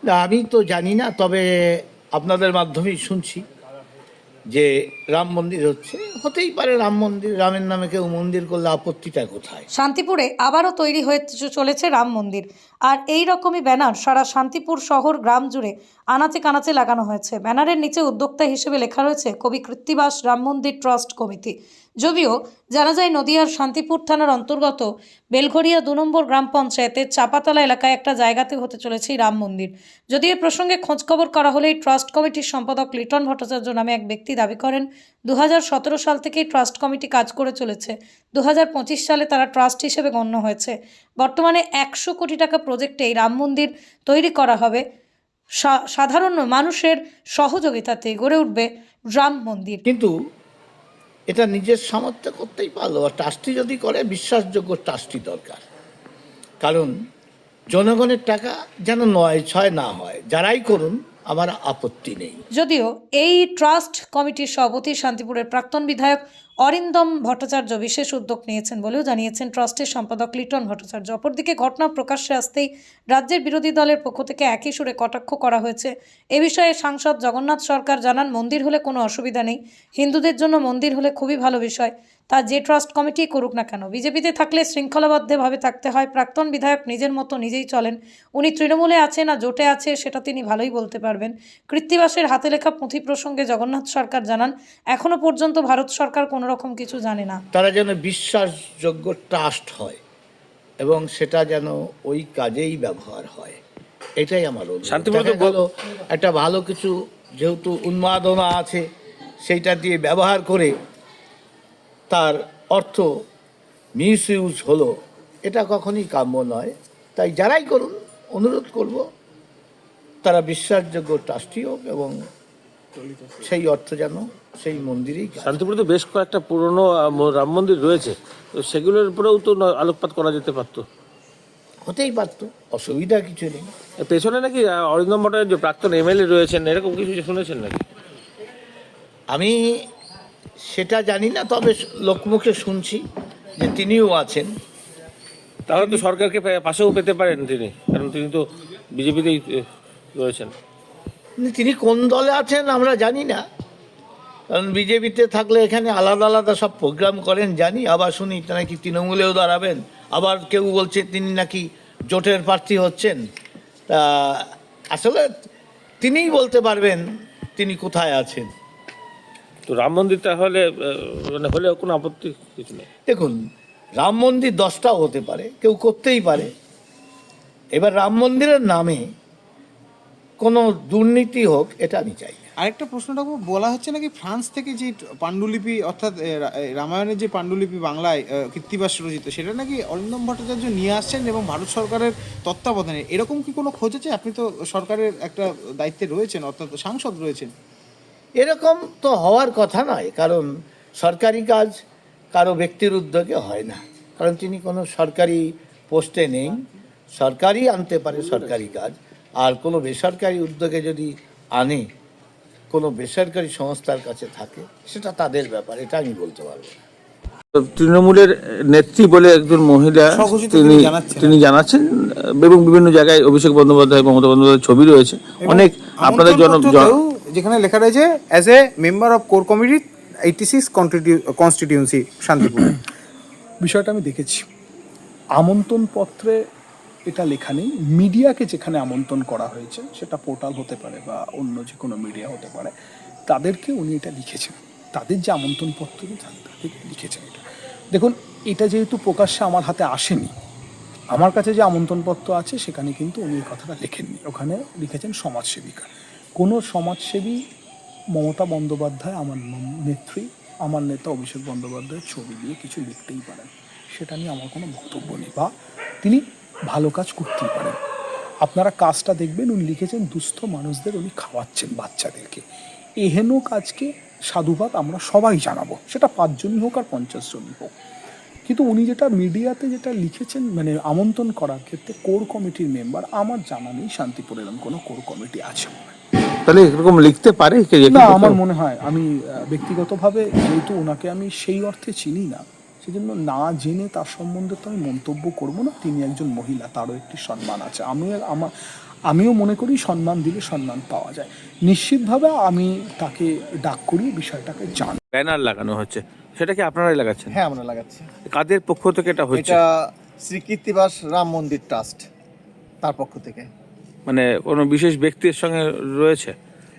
না, আমি তো জানি না, তবে আপনাদের মাধ্যমেই শুনছি যে রাম মন্দির হচ্ছে। হতেই পারে রাম মন্দির, রামের নামে কেউ মন্দির করলে আপত্তিটা কোথায়? শান্তিপুরে আবারও তৈরি হয়ে চলেছে রাম মন্দির, আর এই রকমই ব্যানার সারা শান্তিপুর শহর গ্রাম জুড়ে আনাচে কানাচে লাগানো হয়েছে। ব্যানারের নিচে উদ্যোক্তা হিসেবে লেখা রয়েছে কবি কৃত্তিবাস রাম মন্দির ট্রাস্ট কমিটি। যদিও জানা যায় নদিয়ার শান্তিপুর থানার অন্তর্গত বেলঘরিয়া 2 নম্বর গ্রাম পঞ্চায়েতের চাপাতলা এলাকায় একটা জায়গাতে হতে চলেছে এই রাম মন্দির। যদিও এ প্রসঙ্গে খোঁজখবর করা হলে এই ট্রাস্ট কমিটির সম্পাদক লিটন ভট্টাচার্য নামে এক ব্যক্তি দাবি করেন 2017 সাল থেকেই ট্রাস্ট কমিটি কাজ করে চলেছে। 2025 সালে তারা ট্রাস্ট হিসেবে গণ্য হয়েছে। বর্তমানে 100 কোটি টাকা প্রজেক্টে এই রাম মন্দির তৈরি করা হবে। সাধারণ মানুষের সহযোগিতাতে গড়ে উঠবে রাম মন্দির। কিন্তু এটা নিজের সামর্থ্যে করতেই পারলো। আর ট্রাস্টি যদি করে, বিশ্বাসযোগ্য ট্রাস্টি দরকার। কারণ জনগণের টাকা যেন নয় ছয় না হয়, যারাই করুন আমার আপত্তি নেই। যদিও এই ট্রাস্ট কমিটির সভাপতি শান্তিপুরের প্রাক্তন বিধায়ক অরিন্দম ভট্টাচার্য বিশেষ উদ্যোগ নিয়েছেন বলেও জানিয়েছেন ট্রাস্টের সম্পাদক লিটন ভট্টাচার্য। অপরদিকে ঘটনা প্রকাশ্যে আসতেই রাজ্যের বিরোধী দলের পক্ষ থেকে একই সুরে কটাক্ষ করা হয়েছে। এ বিষয়ে সাংসদ জগন্নাথ সরকার জানান, মন্দির হলে কোনো অসুবিধা নেই, হিন্দুদের জন্য মন্দির হলে খুবই ভালো বিষয়, তা যে ট্রাস্ট কমিটি করুক না কেন। বিজেপিতে থাকলে শৃঙ্খলাবদ্ধভাবে থাকতে হয়। প্রাক্তন বিধায়ক নিজের মতো নিজেই চলেন। উনি তৃণমূলে আছে না জোটে আছে সেটা তিনি ভালোই বলতে পারবেন। কৃত্তিবাসের হাতে লেখা পুঁথি প্রসঙ্গে জগন্নাথ সরকার জানান, এখনো পর্যন্ত ভারত সরকার কোনো রকম কিছু জানে না। তারা যেন বিশ্বাসযোগ্য ট্রাস্ট হয় এবং সেটা যেন ওই কাজেই ব্যবহার হয়, এটাই আমার অনুরোধ। একটা ভালো কিছু যেহেতু উন্মাদনা আছে, সেইটা দিয়ে ব্যবহার করে তার অর্থ মিসইউজ হলো, এটা কখনই কাম্য নয়। তাই যারাই করুন, অনুরোধ করব তারা বিশ্বাসযোগ্য ট্রাস্টি হোক এবং সেই অর্থ যেন সেই মন্দিরেই। শান্তিপুরে তো বেশ কয়েকটা পুরনো রাম মন্দির রয়েছে, তো সেগুলোর উপরেও তো আলোকপাত করা যেতে পারতো। হতেই পারতো, অসুবিধা কিছু নেই। পেছনে নাকি অরিন্দম ভট্টাচার্য যে প্রাক্তন এমএলএ রয়েছেন, এরকম কিছু শুনেছেন নাকি? আমি সেটা জানি না, তবে লোকমুখে শুনছি যে তিনিও আছেন। তাহলে তো সরকারকে পাশেও পেতে পারেন তিনি, কারণ তিনি তো বিজেপিতেই রয়েছেন। তিনি কোন দলে আছেন আমরা জানি না, কারণ বিজেপিতে থাকলে এখানে আলাদা আলাদা সব প্রোগ্রাম করেন জানি। আবার শুনি নাকি তৃণমূলেও দাঁড়াবেন, আবার কেউ বলছে তিনি নাকি জোটের প্রার্থী হচ্ছেন। তা আসলে তিনিই বলতে পারবেন তিনি কোথায় আছেন। তো রাম মন্দির তাহলে মানে হলেও কোনো আপত্তি কিছু নেই। দেখুন, রাম মন্দির 10টাও হতে পারে, কেউ করতেই পারে। এবার রাম মন্দিরের নামে কোনো দুর্নীতি হোক, এটা আমি চাই না। আরেকটা প্রশ্ন রাখবো, বলা হচ্ছে নাকি ফ্রান্স থেকে যে পাণ্ডুলিপি, অর্থাৎ রামায়ণের যে পাণ্ডুলিপি বাংলায় কৃত্তিবাস রচিত, সেটা নাকি অরিন্দম ভট্টাচার্য নিয়ে আসছেন এবং ভারত সরকারের তত্ত্বাবধানে। এরকম কি কোনো খোঁজ আছে? আপনি তো সরকারের একটা দায়িত্বে রয়েছেন, অর্থাৎ সাংসদ রয়েছেন। এরকম তো হওয়ার কথা নয়, কারণ সরকারি কাজ কারো ব্যক্তির উদ্যোগে হয় না, কারণ তিনি কোনো সরকারি পোস্টে নেই। সরকারই আনতে পারে সরকারি কাজ, আর কোনো বেসরকারি উদ্যোগে যদি আনে, কোনো বেসরকারি সংস্থার কাছে থাকে, সেটা তাদের ব্যাপার, এটা আমি বলতে পারবো না। তৃণমূলের নেত্রী বলে একজন মহিলা তিনি জানাচ্ছেন, এবং বিভিন্ন জায়গায় অভিষেক বন্দ্যোপাধ্যায়, মমতা বন্দ্যোপাধ্যায়ের ছবি রয়েছে অনেক। আপনাদের যেখানে লেখা রয়েছে as a member of core committee 86 constituency Shantipur. বিষয়টা আমি দেখেছি। আমন্ত্রণ পত্রে এটা লেখা নেই। মিডিয়াকে যেখানে আমন্ত্রণ করা হয়েছে, সেটা পোর্টাল হতে পারে বা অন্য যে কোনো মিডিয়া হতে পারে, তাদেরকে উনি এটা লিখেছেন। তাদের যে আমন্ত্রণপত্র তাদেরকে লিখেছেন এটা। দেখুন, এটা যেহেতু প্রকাশ্যে আমার হাতে আসেনি, আমার কাছে যে আমন্ত্রণপত্র আছে সেখানে কিন্তু উনি এই কথাটা লেখেননি। ওখানে লিখেছেন সমাজসেবিকা। কোনো সমাজসেবী মমতা বন্দ্যোপাধ্যায়, আমার নেত্রী, আমার নেতা অভিষেক বন্দ্যোপাধ্যায়ের ছবি দিয়ে কিছু লিখতেই পারেন, সেটা নিয়ে আমার কোনো বক্তব্য নেই। বা তিনি ভালো কাজ করতেই পারেন। আপনারা কাজটা দেখবেন, উনি লিখেছেন দুস্থ মানুষদের উনি খাওয়াচ্ছেন, বাচ্চাদেরকে। এহেন কাজকে সাধুবাদ আমরা সবাই জানাবো, সেটা 5 জনই হোক আর 50 জনই হোক। কিন্তু উনি যেটা মিডিয়াতে যেটা লিখেছেন, মানে আমন্ত্রণ করার ক্ষেত্রে কোর কমিটির মেম্বার, আমার জানা নেই শান্তিপুরে এরকম কোনো কোর কমিটি আছে। তাহলে এরকম লিখতে পারে না, আমার মনে হয়, আমি ব্যক্তিগতভাবে যেহেতু ওনাকে আমি সেই অর্থে চিনি না, সেজন্য না জেনে তার সম্বন্ধে তো আমি মন্তব্য করবো না। তিনি একজন মহিলা, তারও একটি সম্মান আছে। আমিও মনে করি সম্মান দিলে সম্মান পাওয়া যায়। নিশ্চিতভাবে আমি তাকে ডাক করি বিষয়টাকে জান। ব্যানার লাগানো হচ্ছে, সেটা কি আপনারাই লাগাচ্ছেন? হ্যাঁ, আমরা লাগাচ্ছি। কাদের পক্ষ থেকে এটা হচ্ছে? এটা শ্রী কীর্তিবাস রাম মন্দির ট্রাস্ট তার পক্ষ থেকে। মানে কোনো বিশেষ ব্যক্তির সঙ্গে রয়েছে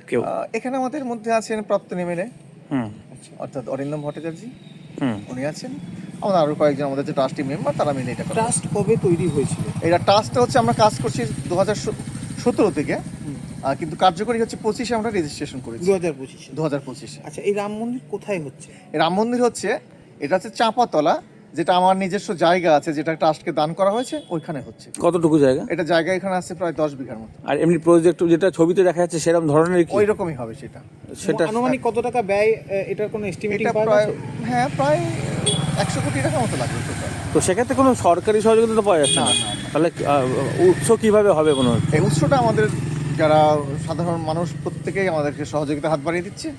কেউ? এখানে আমাদের মধ্যে আছেন প্রাক্তন এমএলএ হুম অর্থাৎ অরিন্দম ভট্টাচার্য, হুম। উনি আছেন। আমাদের আরও কয়েকজন আমাদের যে ট্রাস্টি মেম্বার, তারা মিলে এটা করে। ট্রাস্ট কবে তৈরি হয়েছিল? এটা ট্রাস্টটা হচ্ছে আমরা কাজ করছি 2017 থেকে, কিন্তু কার্যকরী হচ্ছে 25-এ আমরা রেজিস্ট্রেশন করেছি। 2025-এ। 2025-এ। আচ্ছা, এই রাম মন্দির কোথায় হচ্ছে? এই রাম মন্দির হচ্ছে, এটা হচ্ছে চাঁপাতলা, যেটা আমার নিজস্ব জায়গা আছে, যেটা ট্রাস্টকে দান করা হয়েছে, ওইখানে হচ্ছে। কতটুকু জায়গা? এটা জায়গা এখানে আছে প্রায় 10 বিঘার মতো। আর এমনি প্রজেক্ট যেটা ছবিতে দেখা যাচ্ছে সেরকম ধরনের কি? ওই রকমই হবে সেটা। সেটা আনুমানিক কত টাকা ব্যয়, এটার কোনো এস্টিমেটিং এটা পাওয়া প্রায়, গেছে? হ্যাঁ, প্রায় 100 কোটি টাকা মতো লাগবে টোটাল। তো সেক্ষেত্রে কোনো সরকারি সহযোগিতা তো পাওয়া যাচ্ছে না। তাহলে উৎস কিভাবে হবে মনে হচ্ছে? এই উৎসটা আমাদের যারা সাধারণ মানুষ প্রত্যেকেই আমাদেরকে সহযোগিতা হাত বাড়িয়ে দিচ্ছে।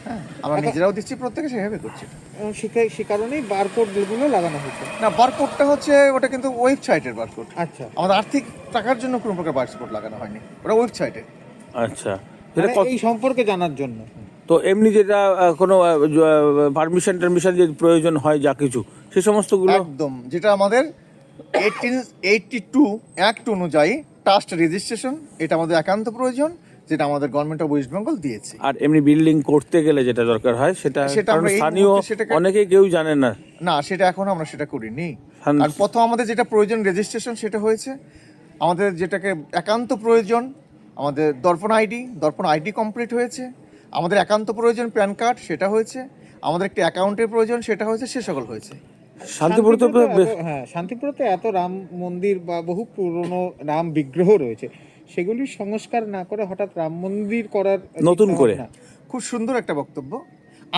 হ্যাঁ, আমরা নিজেরাও দিচ্ছি, প্রত্যেকে সেভাবে করছি। এবং সে কারণেই বারকোডগুলো লাগানো হয়েছে। না, বারকোডটা হচ্ছে ওটা কিন্তু ওয়েবসাইটের বারকোড। আচ্ছা, আমাদের আর্থিক টাকার জন্য কোনো প্রকার বারকোড লাগানো হয়নি, ওটা ওয়েবসাইটে। আচ্ছা, সেটা মানে কত? এই সম্পর্কে জানার জন্য। তো এমনি যেটা কোনো পারমিশন টারমিশন যে প্রয়োজন হয় যা কিছু, সেই সমস্তগুলো একদম, যেটা আমাদের 1882 অ্যাক্ট অনুযায়ী ট্রাস্ট রেজিস্ট্রেশন, এটা আমাদের একান্ত প্রয়োজন, যেটা আমাদের গভর্নমেন্ট অফ ওয়েস্ট বেঙ্গল দিয়েছে। আর এমনি বিল্ডিং করতে গেলে যেটা দরকার হয় সেটা সেটা কারণ আমরা এই স্থানীয় মুহূর্তে সেটাকে- অনেকেই কেউ জানে না। না, সেটা এখন আমরা সেটা করিনি। হান- আর প্রথম আমাদের যেটা প্রয়োজন রেজিস্ট্রেশন, সেটা হয়েছে। আমাদের যেটাকে একান্ত প্রয়োজন, আমাদের দর্পণ আইডি কমপ্লিট হয়েছে। আমাদের একান্ত প্রয়োজন প্যান কার্ড, সেটা হয়েছে। আমাদের একটি অ্যাকাউন্টের প্রয়োজন, সেটা হয়েছে। সে সকল হয়েছে। শান্তিপুর তো হ্যাঁ, শান্তিপুরতে এত রাম মন্দির বা বহু পুরনো রাম বিগ্রহ রয়েছে, সেগুলির সংস্কার না করে হঠাৎ রাম মন্দির করার নতুন করে। চিন্তাভাবনা। খুব সুন্দর একটা বক্তব্য।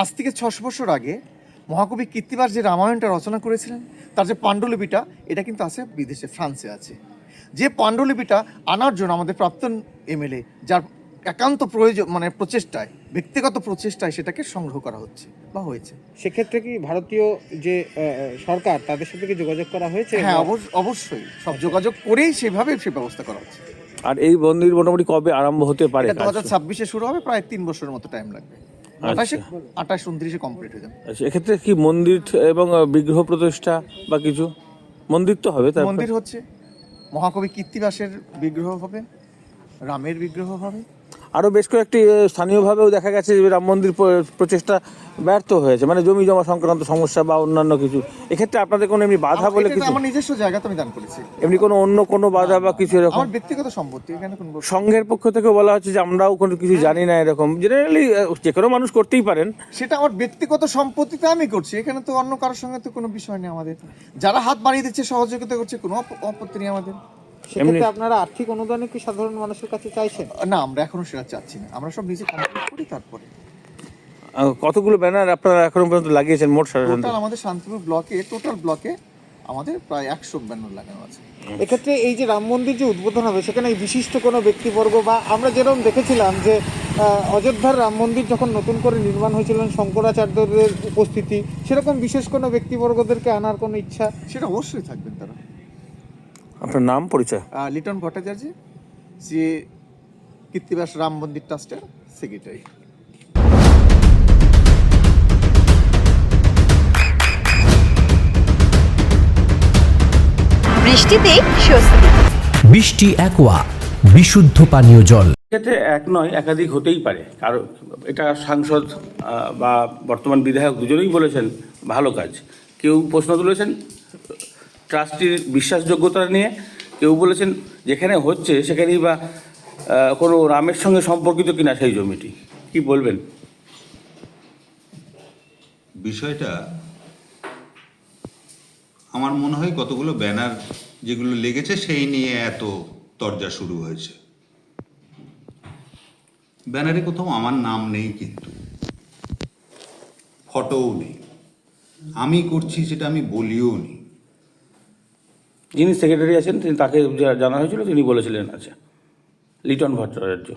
আজ থেকে 600 বছর আগে মহাকবি কীর্তিবাস যে রামায়ণটা রচনা করেছিলেন, তার যে পাণ্ডুলিপিটা, এটা কিন্তু আছে বিদেশে, ফ্রান্সে আছে। যে পাণ্ডুলিপিটা আনার জন্য আমাদের প্রাক্তন এমএলএ, যার একান্ত প্রয়োজন, মানে প্রচেষ্টায়, ব্যক্তিগত প্রচেষ্টায় সেটাকে সংগ্রহ করা হচ্ছে বা হয়েছে। সেক্ষেত্রে কি ভারতীয় যে সরকার, তাদের সাথে কি যোগাযোগ করা হয়েছে? হ্যাঁ, অবশ্যই সব যোগাযোগ করেই সেভাবে সে ব্যবস্থা করা হচ্ছে। আর এই মন্দির মোটামুটি কবে আরম্ভ হতে পারে? এটা 2026-এ শুরু হবে, প্রায় 3 বছরের মতো টাইম লাগবে। 28-29-এ কমপ্লিট হয়ে যাবে। আচ্ছা, এক্ষেত্রে কি মন্দির এবং বিগ্রহ প্রতিষ্ঠা বা কিছু? মন্দির তো হবে, তারপর মন্দির হচ্ছে, মহাকবি কীর্তিবাসের বিগ্রহ হবে, রামের বিগ্রহ হবে। আরও বেশ কয়েকটি স্থানীয়ভাবেও দেখা গেছে যে রাম মন্দির প্রচেষ্টা ব্যর্থ হয়েছে, মানে জমি জমা সংক্রান্ত সমস্যা বা অন্যান্য কিছু। এক্ষেত্রে আপনাদের কোনো এমনি বাধা বলে এটা কিছু? আমার নিজস্ব জায়গা, তো আমি দান করেছি। এমনি কোনো অন্য কোনো বাধা বা কিছু এরকম? আমার ব্যক্তিগত সম্পত্তি, এখানে কোনো সংঘের পক্ষ থেকে বলা হচ্ছে যে আমরাও কোনো কিছু জানি না, এরকম জেনারেলি যে কোনো মানুষ করতেই পারেন। সেটা আমার ব্যক্তিগত সম্পত্তিতে আমি করছি, এখানে তো অন্য কারোর সঙ্গে তো কোনো বিষয় নেই। আমাদের যারা হাত বাড়িয়ে দিচ্ছে, সহযোগিতা করছে, কোনো আপত্তি নেই আমাদের। সেক্ষেত্রে আপনারা আর্থিক অনুদানে কি সাধারণ মানুষের কাছে চাইছেন? না, আমরা এখনো সেটা চাচ্ছি না, আমরা সব নিজে কমপ্লিট করি তারপরে। কতগুলো ব্যানার আপনারা এখনো পর্যন্ত লাগিয়েছেন মোট? টোটাল আমাদের শান্তিপুর ব্লকে আমাদের প্রায় 100 ব্যানার লাগানো আছে। এক্ষেত্রে এই যে রাম মন্দির যে উদ্বোধন হবে, সেখানে এই বিশিষ্ট কোনো ব্যক্তিবর্গ, বা আমরা যেরকম দেখেছিলাম যে অযোধ্যার রাম মন্দির যখন নতুন করে নির্মাণ হয়েছিলেন, শঙ্করাচার্যদের উপস্থিতি, সেরকম বিশেষ কোনো ব্যক্তিবর্গদেরকে আনার কোনো ইচ্ছা? সেটা অবশ্যই থাকবেন তারা। আপনার নাম পরিচয়? লিটন ভট্টাচার্য, শ্রী কীর্তিবাস রাম মন্দির ট্রাস্টের সেক্রেটারি। বৃষ্টিতেই স্বস্তি। বৃষ্টি অ্যাকোয়া বিশুদ্ধ পানীয় জল। ক্ষেত্রে এক নয়, একাধিক হতেই পারে। কারণ এটা সাংসদ বা বর্তমান বিধায়ক দুজনেই বলেছেন ভালো কাজ। কেউ প্রশ্ন তুলেছেন ট্রাস্টির বিশ্বাসযোগ্যতা নিয়ে, কেউ বলেছেন যেখানে হচ্ছে সেখানেই বা কোনো রামের সঙ্গে সম্পর্কিত কিনা সেই জমিটি। কি বলবেন? বিষয়টা আমার মনে হয় কতগুলো ব্যানার যেগুলো লেগেছে সেই নিয়ে এত তরজা শুরু হয়েছে। ব্যানারে কোথাও আমার নাম নেই, কিন্তু ফটোও নেই। আমি করছি সেটা আমি বলিও নি। যিনি সেক্রেটারি আছেন তাকে জানা হয়েছিল, তিনি বলেছিলেন। আচ্ছা, লিটন ভট্টাচার্য।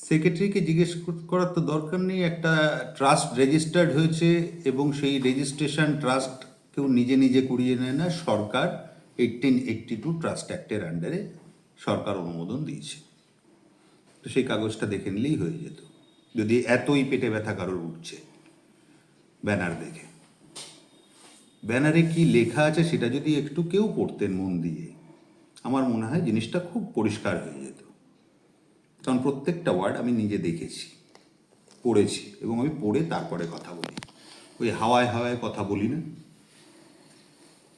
সেক্রেটারিকে জিজ্ঞেস করার তো দরকার নেই। একটা ট্রাস্ট রেজিস্টার্ড হয়েছে এবং সেই রেজিস্ট্রেশন ট্রাস্ট কেউ নিজে নিজে করিয়ে নেয় না, সরকার 1882 ট্রাস্ট অ্যাক্টের আন্ডারে সরকার অনুমোদন দিয়েছে। তো সেই কাগজটা দেখে নিলেই হয়ে যেত, যদি এতই পেটে ব্যথা কারোর উঠছে ব্যানার দেখে। ব্যানারে কি লেখা আছে সেটা যদি একটু কেউ পড়তেন মন দিয়ে, আমার মনে হয় জিনিসটা খুব পরিষ্কার হয়ে যেত। কারণ প্রত্যেকটা ওয়ার্ড আমি নিজে দেখেছি, পড়েছি, এবং আমি পড়ে তারপরে কথা বলি। ওই হাওয়ায় হাওয়ায় কথা বলি না।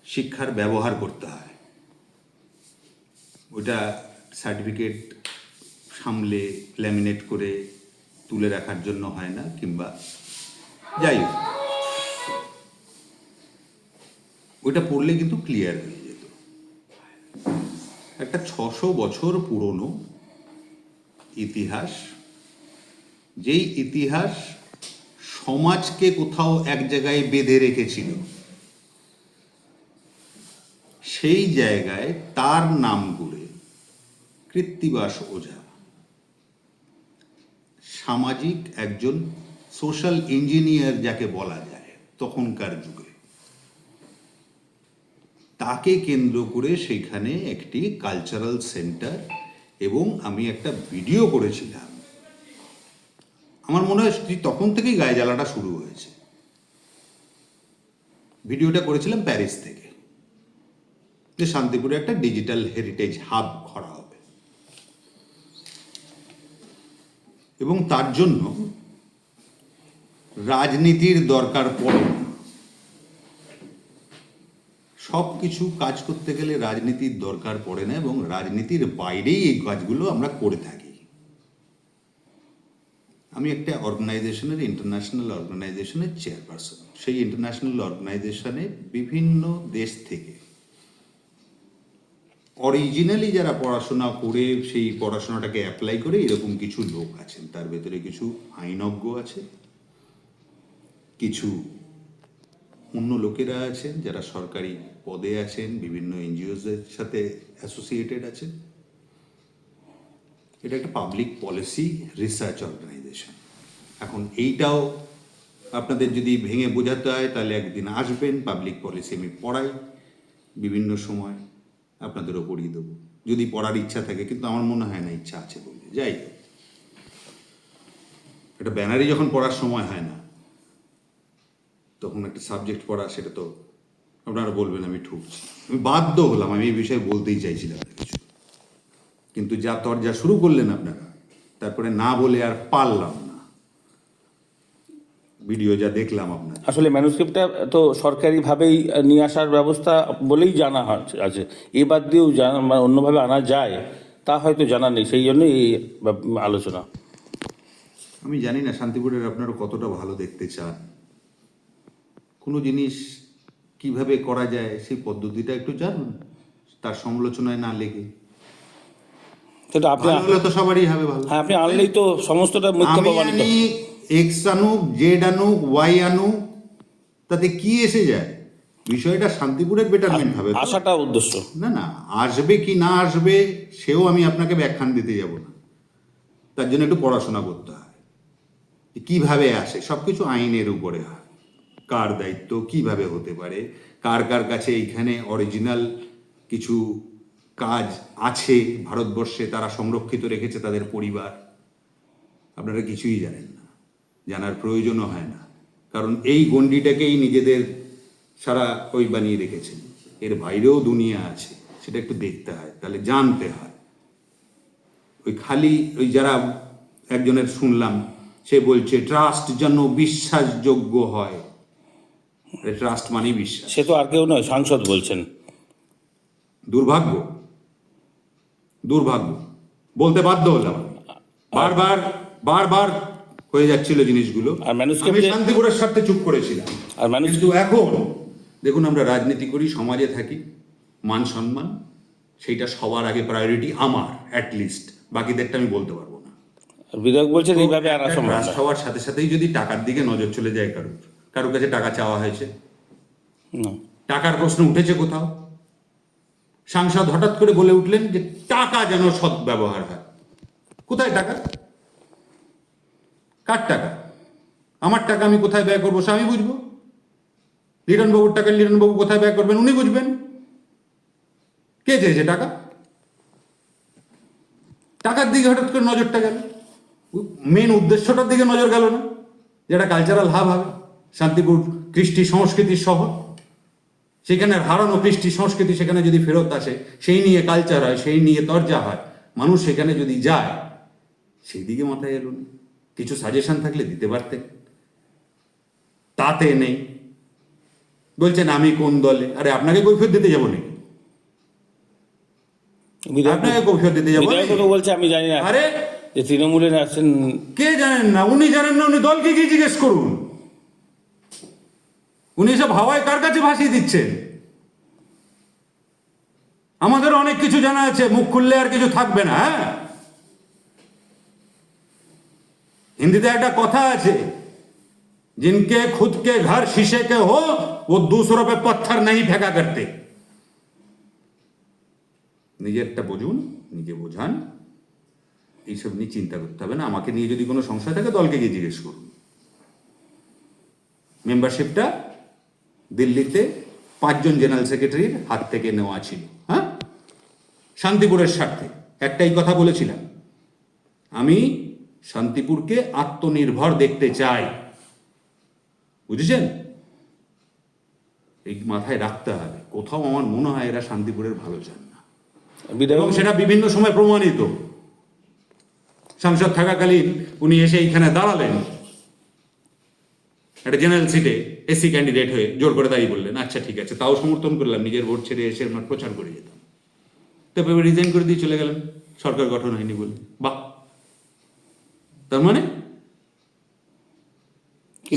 শিক্ষার ব্যবহার করতে হয়। ওইটা সার্টিফিকেট সামলে ল্যামিনেট করে তুলে রাখার জন্য হয় না, কিংবা যাই হোক, ওইটা পড়লে কিন্তু ক্লিয়ার হয়ে যেত। একটা 600 বছর পুরনো ইতিহাস, যেই ইতিহাস সমাজকে কোথাও এক জায়গায় বেঁধে রেখেছিল, সেই জায়গায় তার নাম করে কৃত্তিবাস ওঝা সামাজিক একজন সোশ্যাল ইঞ্জিনিয়ার যাকে বলা যায় তখনকার যুগে, তাকে কেন্দ্র করে সেখানে একটি কালচারাল সেন্টার, এবং আমি একটা ভিডিও করেছিলাম, আমার মনে হয় তখন থেকেই গায়ে জ্বালাটা শুরু হয়েছে। ভিডিওটা করেছিলাম প্যারিস থেকে, যে শান্তিপুরে একটা ডিজিটাল হেরিটেজ হাব করা হবে, এবং তার জন্য রাজনীতির দরকার পড়ে না। সব কিছু কাজ করতে গেলে রাজনীতির দরকার পড়ে না, এবং রাজনীতির বাইরেই এই কাজগুলো আমরা করে থাকি। আমি একটা অর্গানাইজেশনের, ইন্টারন্যাশনাল অর্গানাইজেশনের চেয়ারপারসন। সেই ইন্টারন্যাশনাল অর্গানাইজেশনে বিভিন্ন দেশ থেকে অরিজিনালি যারা পড়াশোনা করে সেই পড়াশোনাটাকে অ্যাপ্লাই করে এরকম কিছু লোক আছেন। তার ভেতরে কিছু আইনজ্ঞ আছে, কিছু অন্য লোকেরা আছেন যারা সরকারি পদে আছেন, বিভিন্ন এনজিওসের সাথে অ্যাসোসিয়েটেড আছেন। এটা একটা পাবলিক পলিসি রিসার্চ অর্গানাইজেশন। এখন এইটাও আপনাদের যদি ভেঙে বোঝাতে হয় তাহলে একদিন আসবেন, পাবলিক পলিসি আমি পড়াই বিভিন্ন সময়, আপনাদেরও পড়িয়ে দেবো যদি পড়ার ইচ্ছা থাকে, কিন্তু আমার মনে হয় না ইচ্ছা আছে বলে। যাই হোক, একটা ব্যানারে যখন পড়ার সময় হয় না, তখন একটা সাবজেক্ট পড়া, সেটা তো আপনারা বলবেন আমি ঠুকছি। আমি বাধ্য হলাম, আমি এই বিষয়ে বলতেই চাইছিলাম না কিছু, কিন্তু যা তরজা শুরু করলেন আপনারা, তারপরে না বলে আর পারলাম না। ভিডিও যা দেখলাম আপনার, আসলে ম্যানুস্ক্রিপ্টটা তো সরকারিভাবেই নিয়ে আসার ব্যবস্থা বলেই জানা আছে, এ বাদ দিয়েও জানা, মানে অন্যভাবে আনা যায় তা হয়তো জানা নেই, সেই জন্যই এই আলোচনা। আমি জানি না শান্তিপুরের আপনারা কতটা ভালো দেখতে চান। কোনো জিনিস কিভাবে করা যায় সেই পদ্ধতিটা একটু জানুন, তার সমালোচনায় না লেগে। সেটা আপনি ভালো হলে তো সবারই হবে ভালো। হ্যাঁ, আপনি আনলেই তো সমস্তটা মিথ্যা আমি প্রমাণিত। আনি, এক্স আনুক, জেড আনুক, ওয়াই আনুক, তাতে কি এসে যায়? বিষয়টা শান্তিপুরের বেটারমেন্ট হবে তো? আশাটা উদ্দেশ্য। না না, আসবে কি না আসবে সেও আমি আপনাকে ব্যাখ্যান দিতে যাব না। তার জন্য একটু পড়াশোনা করতে হয়, কিভাবে আসে। সবকিছু আইনের উপরে হয়, কার দায়িত্ব কিভাবে হতে পারে, কার কার কাছে এইখানে অরিজিনাল কিছু কাজ আছে ভারতবর্ষে, তারা সংরক্ষিত রেখেছে তাদের পরিবার। আপনারা কিছুই জানেন না, জানার প্রয়োজনও হয় না, কারণ এই গণ্ডিটাকেই নিজেদের সারা ওই বানিয়ে রেখেছেন। এর বাইরেও দুনিয়া আছে, সেটা একটু দেখতে হয়, তাহলে জানতে হয়। ওই খালি ওই যারা একজনের শুনলাম, সে বলছে ট্রাস্ট যেন বিশ্বাসযোগ্য হয়। ট্রাস্ট মানেই বিশ্বাস। সে তো আর কেউ নয়, সাংসদ বলছেন। দুর্ভাগ্য, দুর্ভাগ্য বলতে বাধ্য হলাম। বারবার বারবার হয়ে যাচ্ছিল জিনিসগুলো। আর manuscript আমি শান্তিপুরের স্বার্থে চুপ করেছিলাম। আর কিন্তু এখন দেখুন, আমরা রাজনীতি করি, সমাজে থাকি, মান সম্মান সেইটা সবার আগে প্রায়োরিটি আমার, অ্যাটলিস্ট। বাকিদেরটা আমি বলতে পারবো না। বিধায়ক বলছেন এইভাবে আনা সম্ভব ট্রাস্ট না। হওয়ার সাথে সাথেই যদি টাকার দিকে নজর চলে যায়, কারোর কাছে টাকা চাওয়া হয়েছে, না। টাকার প্রশ্ন উঠেছে কোথাও? সাংসদ হঠাৎ করে বলে উঠলেন যে টাকা যেন সৎ ব্যবহার হয়। কোথায় টাকা? কার টাকা? আমার টাকা আমি কোথায় ব্যয় করবো সে আমি বুঝবো। লিটনবাবুর টাকা লিটনবাবু কোথায় ব্যয় করবেন উনি বুঝবেন। কে চেয়েছে টাকা? টাকার দিকে হঠাৎ করে নজরটা গেল, মেন উদ্দেশ্যটার দিকে নজর গেল না, যেটা কালচারাল হাব হবে। শান্তিপুর কৃষ্টি সংস্কৃতির শহর, সেখানে হারানো কৃষ্টি সংস্কৃতি সেখানে যদি ফেরত আসে, সেই নিয়ে কালচার হয়, সেই নিয়ে চর্চা হয়, মানুষ সেখানে যদি যায়, সেই দিকে মাথায় এলো না। কিছু সাজেশন থাকলে দিতে পারতেন, তাতে নেই। বলছেন আমি কোন দলে, আরে আপনাকে কৈফিয়ত দিতে যাবো নাকি? আপনাকে কৈফিয়ত দিতে যাবো? বলছে আমি জানি না আরে যে তৃণমূলে আছেন, কে জানেন না? উনি জানেন না, উনি দলকে কি জিজ্ঞেস করুন। উনি সব হাওয়ায় কার কাছে ভাসিয়ে দিচ্ছেন? আমাদের অনেক কিছু জানা আছে, মুখ খুললে আর কিছু থাকবে না। হ্যাঁ, হিন্দিতে একটা কথা আছে, जिनके खुद के घर शीशे के हो वो दूसरों पे पत्थर नहीं फेंका करते। নিজেরটা বুঝুন, নিজে বোঝান, এইসব নিয়ে চিন্তা করতে হবে না। আমাকে নিয়ে যদি কোনো সংশয় থাকে দলকে গিয়ে জিজ্ঞেস করুন। মেম্বারশিপটা দিল্লিতে 5 জন জেনারেল সেক্রেটারির হাত থেকে নেওয়া ছিল। হ্যাঁ, শান্তিপুরের স্বার্থে একটাই কথা বলেছিলাম, আমি শান্তিপুরকে আত্মনির্ভর দেখতে চাই। বুঝেছেন? এই মাথায় রাখতে হবে। কোথাও আমার মনে হয় এরা শান্তিপুরের ভালো চান না, এবং সেটা বিভিন্ন সময় প্রমাণিত। সাংসদ থাকাকালীন উনি এসে এইখানে দাঁড়ালেন, একটা জেনারেল সিটে এসসি ক্যান্ডিডেট হয়ে জোর করে দাঁড়িয়ে বললেন, আচ্ছা ঠিক আছে, তাও সমর্থন করলাম, নিজের ভোট ছেড়ে এসে ওনার প্রচার করে যেতাম। তারপরে রিজাইন করে দিয়ে চলে গেলেন, সরকার গঠন হয়নি বলে। বাহ, তার মানে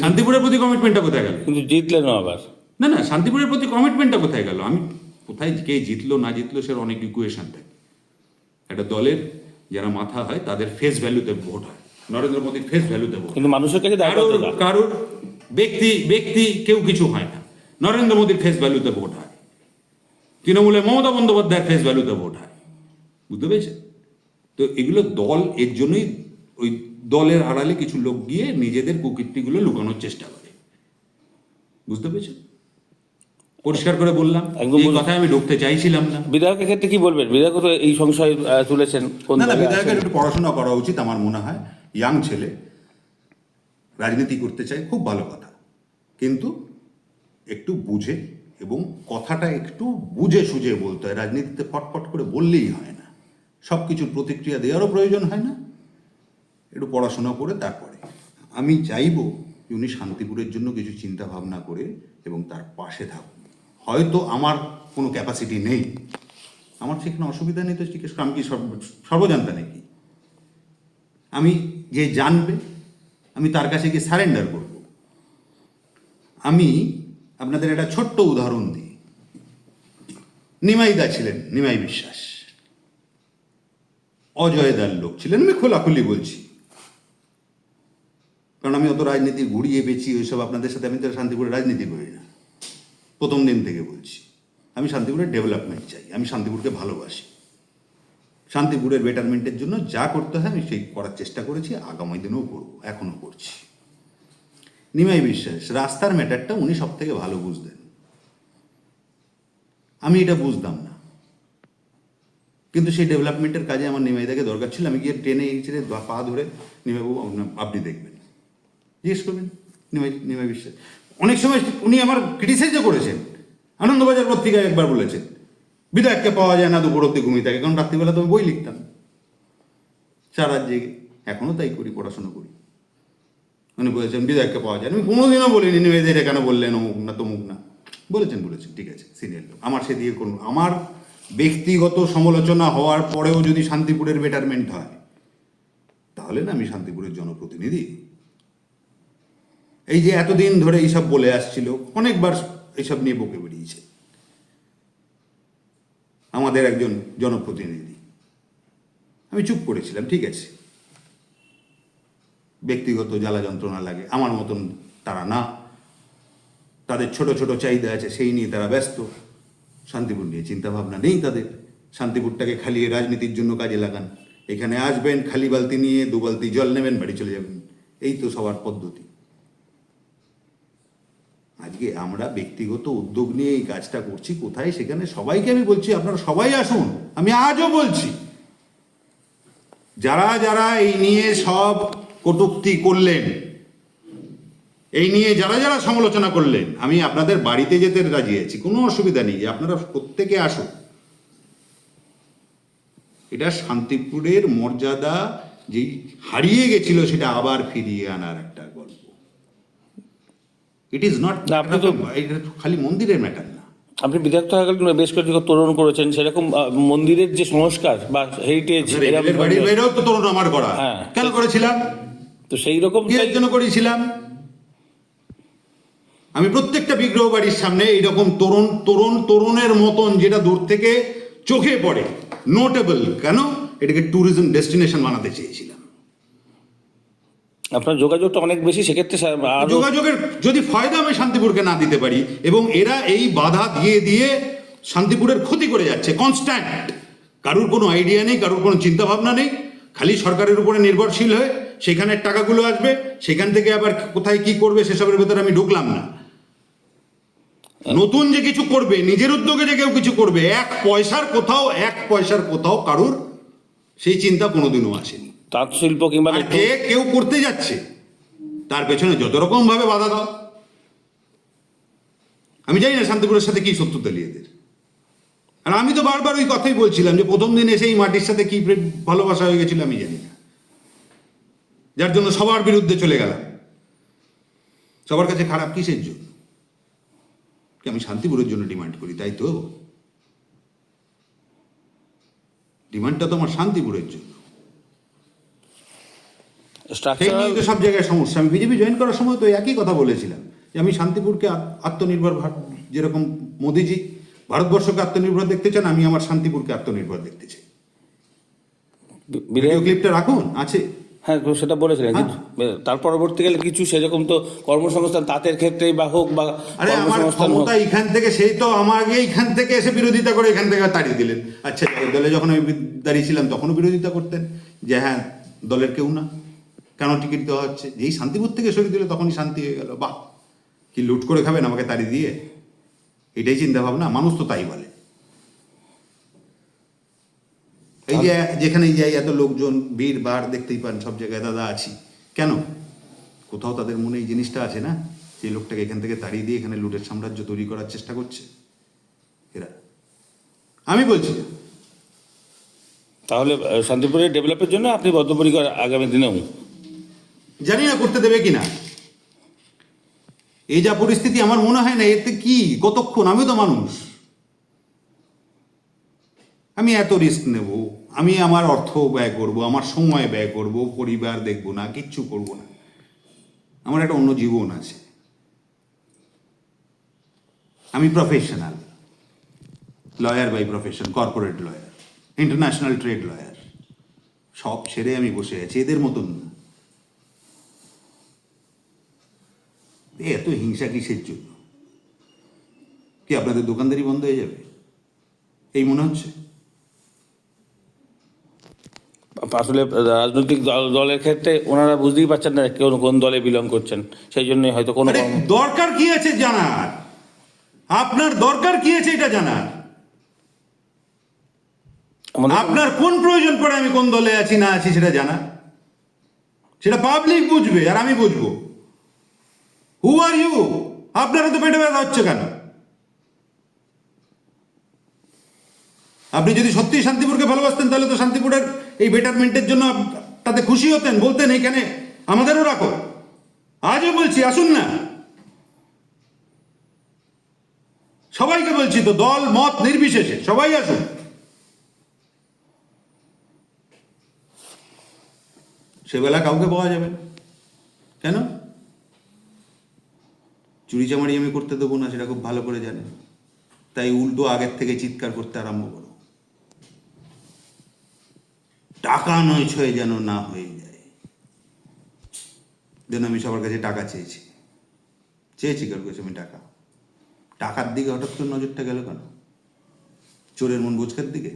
শান্তিপুরের প্রতি কমিটমেন্টটা কোথায় গেল? কিন্তু জিতলেন আবার। না না, শান্তিপুরের প্রতি কমিটমেন্টটা কোথায় গেল? আমি কোথায় কে জিতলো না জিতলো সে অনেক ইকুয়েশন থাকে। একটা দলের যারা মাথা হয় তাদের ফেস ভ্যালুতে ভোট হয়, নরেন্দ্র মোদীর ফেস ভ্যালুতে ভোট। কিন্তু মানুষের কাছে কারোর ব্যক্তি কেউ কিছু হয় না, নরেন্দ্র মোদীর ফেস ভ্যালুতে ভোট হয়, তৃণমূলে মমতা বন্দ্যোপাধ্যায়ের ফেস ভ্যালুতে ভোট হয়। বুঝতে পেরেছেন? তো এগুলো দল, এর জন্যই ওই দলের আড়ালে কিছু লোক গিয়ে নিজেদের কুকীর্তিগুলো লুকানোর চেষ্টা করে। বুঝতে পেরেছেন? পরিষ্কার করে বললাম, এই কথায় আমি ঢুকতে চাইছিলাম না। বিধায়কের ক্ষেত্রে কি বলবেন? বিধায়ক তো এই সংশয় তুলেছেন। না, বিধায়কের একটু পড়াশোনা করা উচিত আমার মনে হয়। ইয়াং ছেলে, রাজনীতি করতে চায়, খুব ভালো কথা, কিন্তু একটু বুঝে এবং কথাটা একটু বুঝে সুঝে বলতে হয়। রাজনীতিতে ফটফট করে বললেই হয় না, সব কিছুর প্রতিক্রিয়া দেওয়ারও প্রয়োজন হয় না। একটু পড়াশোনা করে তারপরে আমি চাইবো যে উনি শান্তিপুরের জন্য কিছু চিন্তা ভাবনা করে এবং তার পাশে থাকুন। হয়তো আমার কোনো ক্যাপাসিটি নেই, আমার সেখানে অসুবিধা নেই, তো জিজ্ঞেস আমি কি সর্বজান্তা নাকি? আমি যে জানবে আমি তার কাছে গিয়ে সারেন্ডার করব। আমি আপনাদের একটা ছোট্ট উদাহরণ দিই। নিমাইদা ছিলেন, নিমাই বিশ্বাস অজয়দার লোক ছিলেন। আমি খোলাখুলি বলছি, কারণ আমি অত রাজনীতি ঘুরিয়ে পেঁচি ওইসব আপনাদের সাথে আমি তো শান্তিপুরে রাজনীতি করি না। প্রথম দিন থেকে বলছি, আমি শান্তিপুরের ডেভেলপমেন্ট চাই, আমি শান্তিপুরকে ভালোবাসি। শান্তিপুরের বেটারমেন্টের জন্য যা করতে হয় আমি সেই করার চেষ্টা করেছি, আগামী দিনেও করবো, এখনও করছি। নিমাই বিশ্বাস রাস্তার ম্যাটারটা উনি সব থেকে ভালো বুঝতেন, আমি এটা বুঝতাম না, কিন্তু সেই ডেভেলপমেন্টের কাজে আমার নিমাইদাকে দরকার ছিল। আমি গিয়ে ট্রেনে ছেড়ে পা ধরে, নিমাইবাবু আপনি দেখবেন, জিজ্ঞেস করবেন নিমাই বিশ্বাস। অনেক সময় উনি আমার ক্রিটিসাইজও করেছেন। আনন্দবাজার পত্রিকায় একবার বলেছেন, বিধায়ককে পাওয়া যায় না, দুপুর অব্দি ঘুমিয়ে থাকে, কারণ রাত্রিবেলা তো আমি বই লিখতাম সারা রাত জেগে, এখনও তাই করি, পড়াশোনা করি। উনি বলেছেন বিধায়ককে পাওয়া যায় না। আমি কোনোদিনও বলিনি নিমাইদের কেন বললেন অমুক না তমুক না, বলেছেন ঠিক আছে, সিনিয়র লোক, আমার সে দিয়ে কোনো আমার ব্যক্তিগত সমালোচনা হওয়ার পরেও যদি শান্তিপুরের বেটারমেন্ট হয় তাহলে না আমি শান্তিপুরের জনপ্রতিনিধি। এই যে এতদিন ধরে এইসব বলে আসছিল, অনেকবার এইসব নিয়ে বকে বেরিয়েছে আমাদের একজন জনপ্রতিনিধি, আমি চুপ করেছিলাম, ঠিক আছে, ব্যক্তিগত জ্বালা যন্ত্রণা লাগে, আমার মতন তারা না, তাদের ছোট ছোট চাহিদা আছে, সেই নিয়ে তারা ব্যস্ত। শান্তিপুর নিয়ে চিন্তা ভাবনা নেই তাদের। শান্তিপুরটাকে খালি রাজনীতির জন্য কাজে লাগান, এখানে আসবেন, খালি বালতি নিয়ে 2 বালতি জল নেবেন, বাড়ি চলে যাবেন, এই তো সবার পদ্ধতি। আজকে আমরা ব্যক্তিগত উদ্যোগ নিয়ে এই কাজটা করছি, কোথায় সেখানে সবাইকে আমি বলছি আপনারা সবাই আসুন। আমি আজও বলছি যারা যারা এই নিয়ে সব কটূক্তি করলেন, এই নিয়ে যারা যারা সমালোচনা করলেন, আমি আপনাদের বাড়িতে যেতে রাজি আছি, কোনো অসুবিধা নেই, আপনারা প্রত্যেকে আসুন। এটা শান্তিপুরের মর্যাদা যে হারিয়ে গেছিল সেটা আবার ফিরিয়ে আনার একটা গল্প। ইট ইজ নট, আপনি তো খালি মন্দিরের ম্যাটার না। আপনি বিধায়ক থাকাকালীন বেশ কিছু তোরণ করেছেন, সেরকম মন্দিরের যে সংস্কার বা হেরিটেজ, রেলের বাড়ির বাইরেও তো তরুণ আমার করা, হ্যাঁ। কেন করেছিলাম? তো সেই রকম কি এর জন্য করেছিলাম? আমি প্রত্যেকটা বিগ্রহ বাড়ির সামনে এইরকম তরুণের মতন, যেটা দূর থেকে চোখে পড়ে, নোটেবল, কেন এটাকে ট্যুরিজম ডেস্টিনেশন বানাতে চেয়েছিলাম। আপনার যোগাযোগটা অনেক বেশি, সেক্ষেত্রে যোগাযোগের যদি ফায়দা আমি শান্তিপুরকে না দিতে পারি, এবং এরা এই বাধা দিয়ে দিয়ে শান্তিপুরের ক্ষতি করে যাচ্ছে কনস্ট্যান্ট, কারুর কোনো আইডিয়া নেই, কারুর কোনো চিন্তা ভাবনা নেই, খালি সরকারের উপরে নির্ভরশীল হয়ে সেখানে টাকাগুলো আসবে, সেখান থেকে আবার কোথায় কি করবে সেসবের ভেতরে আমি ঢুকলাম না। নতুন যে কিছু করবে, নিজের উদ্যোগে যে কেউ কিছু করবে, এক পয়সার কোথাও কারুর সেই চিন্তা কোনোদিনও আসেনি। তাঁত শিল্প কিংবা আর যে কেউ করতে যাচ্ছে তার পেছনে যত রকম ভাবে বাধা দাও। আমি জানি না শান্তিপুরের সাথে কি শত্রুতা এদের, আর আমি তো বারবার ওই কথাই বলছিলাম যে প্রথম দিন এসে এই মাটির সাথে কি ভালোবাসা হয়ে গেছিল আমি জানি না, যার জন্য সবার বিরুদ্ধে চলে গেলাম, সবার কাছে খারাপ কিসের জন্য? কি আমি শান্তিপুরের জন্য ডিমান্ড করি? তাই তো, ডিমান্ডটা তো আমার শান্তিপুরের জন্য। সেই নিয়ে তো সব জায়গায় সমস্যা। আমি বিজেপি জয়েন করার সময় তো একই কথা বলেছিলাম যে আমি শান্তিপুরকে আত্মনির্ভর, যেরকম মোদিজি ভারতবর্ষকে আত্মনির্ভর দেখতে চান, আমি আমার শান্তিপুরকে আত্মনির্ভর দেখতে চাই। ভিডিও ক্লিপটা রাখুন, আছে। হ্যাঁ, সেটা বলেছিলেন, কিন্তু তার পরবর্তীকালে কিছু সেরকম তো কর্মসংস্থান তাঁতের ক্ষেত্রেই বা হোক বা আরে আমার ক্ষমতা এখান থেকে, সেই তো আমাকে এইখান থেকে এসে বিরোধিতা করে এখান থেকে তাড়িয়ে দিলেন। আচ্ছা, দলে যখন আমি দাঁড়িয়েছিলাম তখনও বিরোধিতা করতেন যে হ্যাঁ দলের কেউ না, কেন টিকিট দেওয়া হচ্ছে? যেই শান্তিপুর থেকে সরিয়ে দিলে তখনই শান্তি হয়ে গেল। বাহ, কি লুট করে খাবেন আমাকে তাড়িয়ে দিয়ে? এটাই চিন্তা ভাবনা, মানুষ তো তাই বলে। এই যে যেখানেই যাই এত লোকজন, ভিড় ভাড় দেখতেই পান, সব জায়গায় দাদা আছি, কেন? কোথাও তাদের মনে এই জিনিসটা আছে না, যে লোকটাকে এখান থেকে তাড়িয়ে দিয়ে এখানে লুটের সাম্রাজ্য তৈরি করার চেষ্টা করছে এরা। আমি বলছি তাহলে শান্তিপুরের ডেভেলপের জন্য আপনি বদ্ধপরিকর আগামী দিনেও? জানি না করতে দেবে কিনা। এই যা পরিস্থিতি, আমার মনে হয় না এতে কি কতক্ষণ, আমি তো মানুষ, আমি এত রিস্ক নেব, আমি আমার অর্থ ব্যয় করব, আমার সময় ব্যয় করব, পরিবার দেখব না, কিচ্ছু করব না। আমার একটা অন্য জীবন আছে, আমি professional lawyer by profession, corporate lawyer, international trade lawyer, সব ছেড়ে আমি বসে আছি, এদের মতন না। এত হিংসা কিসের জন্য? কি আপনাদের দোকানদারি বন্ধ হয়ে যাবে এই মনে হচ্ছে? আসলে রাজনৈতিক দলের ক্ষেত্রে ওনারা বুঝতেই পারছেন না কেউ কোন দলে বিলং করছেন, সেই জন্যই হয়তো কোনো দরকার কি আছে জানার? আপনার দরকার কি আছে এটা জানার? আপনার কোন প্রয়োজন পড়ে আমি কোন দলে আছি না আছি সেটা জানা? সেটা পাবলিক বুঝবে আর আমি বুঝবো। হু আর ইউ? আপনারা তো পেটে ব্যথা হচ্ছে কেন? আপনি যদি সত্যি শান্তিপুরকে ভালোবাসতেন তাহলে তো শান্তিপুরের এই বেটারমেন্টের জন্য তাতে খুশি হতেন, বলতেন এইখানে আমাদেরও রাখো। আজও বলছি আসুন না, সবাইকে বলছি তো, দল মত নির্বিশেষে সবাই আসুন। সেবেলা কাউকে পাওয়া যাবে না, কেন? চুরি চামারি আমি করতে দেবো না, সেটা খুব ভালো করে জানে, তাই উল্টো আগের থেকে চিৎকার করতে আরম্ভ করো, টাকা নয় ছয় যেন না হয়ে যায়। যেন আমি সবার কাছে টাকা চেয়েছি কার কাছে আমি টাকার দিকে হঠাৎ করে নজরটা গেল কেন? চোরের মন বোঝকার দিকে?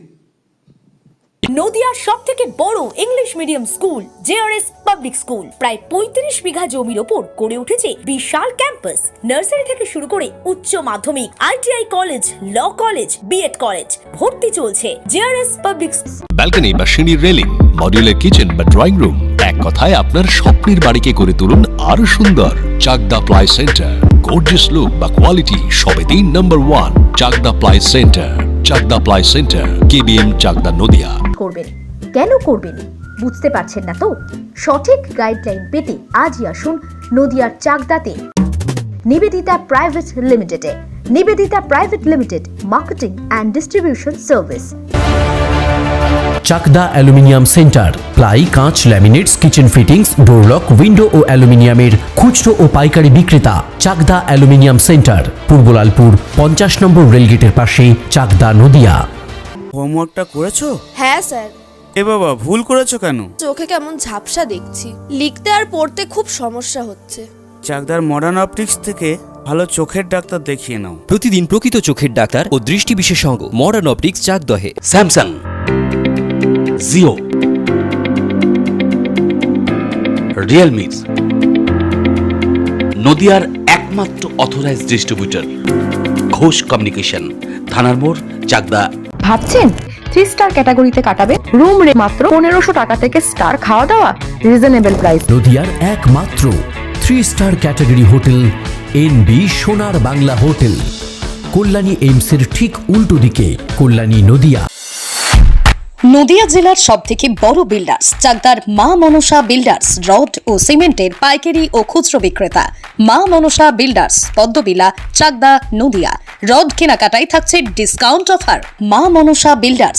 নদিয়ার সবথেকে বড় English medium school JRS public school প্রায় ৩৫ বিঘা জমির ওপর গড়ে উঠেছে বিশাল ক্যাম্পাস। নার্সারি থেকে শুরু করে উচ্চ মাধ্যমিক, ITI college, law college, B Ed college, ভর্তি চলছে জেআরএস পাবলিক। ব্যালকনি বা সিঁড়ির রেলিং, মডিউলার কিচেন বা ড্রয়িং রুম, এক কথায় আপনার স্বপ্নের বাড়িকে করে তুলুন আরো সুন্দর। Chakdah ply centre, gorgeous look বা কোয়ালিটি সবে ৩ number 1 Chakdah ply centre. Chakdah ply centre, KBM, Chakdah, Nadia. করবেন কেন করবেন বুঝতে পারছেন না তো? সঠিক গাইডলাইন পেতে আজই আসুন নদিয়ার চাকদাতে নিবেদিতা প্রাইভেট লিমিটেডে। Nivedita private limited, marketing and distribution service. Chakdah aluminium centre, ply, কাঁচ, laminates, kitchen fittings, door lock, window ও অ্যালুমিনিয়ামের খুচরো ও পাইকারি বিক্রেতা। চাকদা অ্যালুমিনিয়াম সেন্টার, পূর্বলালপুর 50 নম্বর রেলগেটের পাশে, চাকদা, নদিয়া। হোমওয়ার্কটা করেছো? হ্যাঁ স্যার। এ বাবা, ভুল করেছো কেন? চোখে কেমন ঝাপসা দেখছি, লিখতে আর পড়তে খুব সমস্যা হচ্ছে। চাকদার মডার্ন অপটিক্স থেকে ভালো চোখের ডাক্তার দেখিয়ে নাও। প্রতিদিন প্রকৃত চোখের ডাক্তার ও দৃষ্টি বিশেষজ্ঞ মডার্ন অপটিক্স, চাকদহে। স্যামসাং, জিও, রিয়েলমি, নদিয়ার একমাত্র অথরাইজড ডিস্ট্রিবিউটর ঘোষ কমিউনিকেশন, থানার মোড়, চাকদা। ভাবছেন 3 স্টার ক্যাটাগরিতে কাটাবে? রুম রে মাত্র 1500 টাকা থেকে স্টার, খাওয়া দাওয়া রিজনেবল প্রাইস। নদিয়ার একমাত্র 3 স্টার ক্যাটাগরি হোটেল এনবি সোনার বাংলা হোটেল, কল্যাণী এইমসের ঠিক উল্টো দিকে, কল্যাণী, নদিয়া। নদিয়া জেলার সবথেকে বড় বিল্ডার্স চাকদার মা মনসা বিল্ডার্স, রড ও সিমেন্টের পাইকারি ও খুচরো বিক্রেতা। মা মনসা বিল্ডার্স, পদ্মবিলা, চাকদা, নদিয়া। রড কেনাকাটায় থাকছে ডিসকাউন্ট অফার। মা মনসা বিল্ডার্স।